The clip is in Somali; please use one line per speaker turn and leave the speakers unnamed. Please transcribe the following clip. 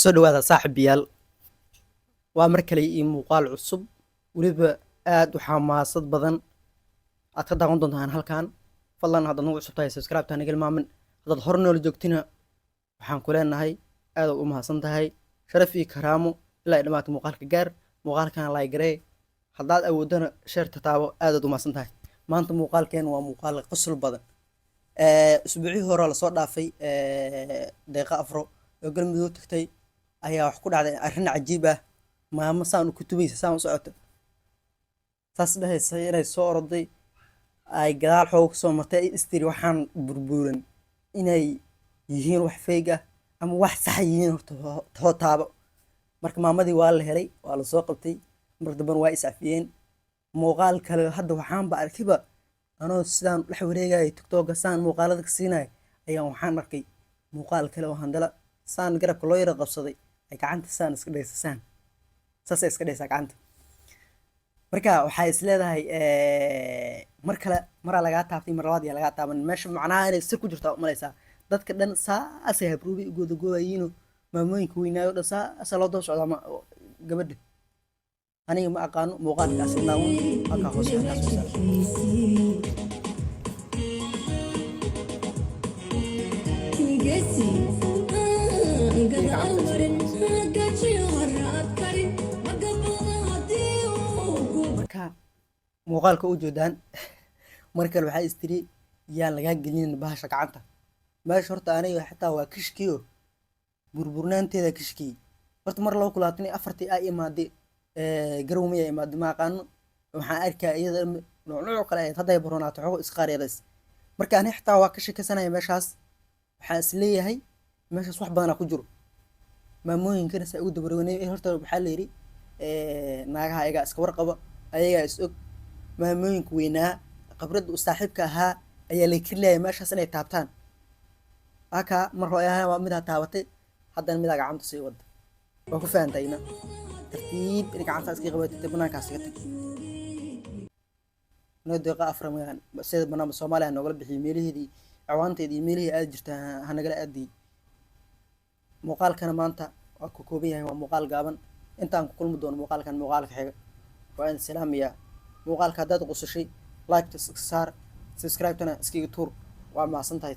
soo dhawaada saaxiibayaal. Waa mar kale iyo muuqaal cusub, weliba aad u xamaasad badan. Aad ka daawan doontaan halkan. Fadlan haddaad nagu cusub tahay subscribe ta naga ilmaamin. Haddaad hor noola joogtina waxaan ku leenahay aad u mahadsan tahay. Sharaf iyo karaamo ilaa ay dhammaata muuqaalka gaar. Muuqaalkana like garee. Haddaad awoodana share taabo aad u mahadsan tahay. Maanta muuqaalkeen waa muuqaal qosol badan. Usbuucii hore la soo dhaafay deeqa afro oo galmudug tagtay ayaa wax ku dhacday arrin cajiib ah. Maamo saan u kutubaysa saan u socoto saas dhahaysa inay soo orday ay gadaal xoog soo martay istiri waxaan burburan inay yihiin wax fake ah ama wax sax yihiin horta taabo. Marka maamadii waa la helay, waa la soo qabtay, mar damban waa is afiyeen. Muuqaal kale hadda waxaan ba arkiba anoo sidaan dhex wareegay TikTok saan muuqaalada ka siinay ayaan waxaan arkay muuqaal kale oo handala saan garabka loo yara qabsaday ay gacanta saan iska dhaysasaan saas iska dhaysa gacanta. Marka waxay is leedahay mar kale mar laga taabtay mar labaad laga taaban meesha macnaha inay sir ku jirto malaysa dadka dhan saas ay habruubi ugu gooyayino maamooyinka weynaayo dhan saas loo doo socda gabadha aniga ma aqaano muuqaalkaas inaan halka hoos ka soo muuqaalka u jeedaan markale waxay istiri yaan laga gelin bahasha gacanta meesha horta aniga xitaa waa kishkiyo burburnaanteeda kishkii horta mar loo kulaatay afartii ay imaadey garoomay imaad ma aqaano waxaan arkaa iyada nooc kale ay haday baronaato xoog isqaariyadas marka aniga xitaa waa ka shakasanahay meeshaas waxaan is leeyahay meeshaas wax badan ku jiro maamooyinkana say ugu dabarwanay horta waxa la yiri naagaha ayaga iska warqaba ayaga is og maamooyinka weynaa khibrad u saaxiibka ahaa ayaa la kirlayay meeshaas inay taabtaan aka mar hore waa mid taabatay haddana mid gacanta sii wada waa ku faantayna tartiib in gacanta iska qabatay banaankaas iga tag noo deeqa aframayaan sida banaanka Soomaaliya noogala bixiyay meelaheedii awaanteedii meelihii aad jirta hanagala aadii muuqaalkana maanta waa ku kooban yahay waa muuqaal gaaban intaan ku kulmi doono muuqaalkan muuqaalka xiga waan salaamiya muuqaalka haddaad qosashay like saar subscribe tana iskiga tuur waa mahadsantahay.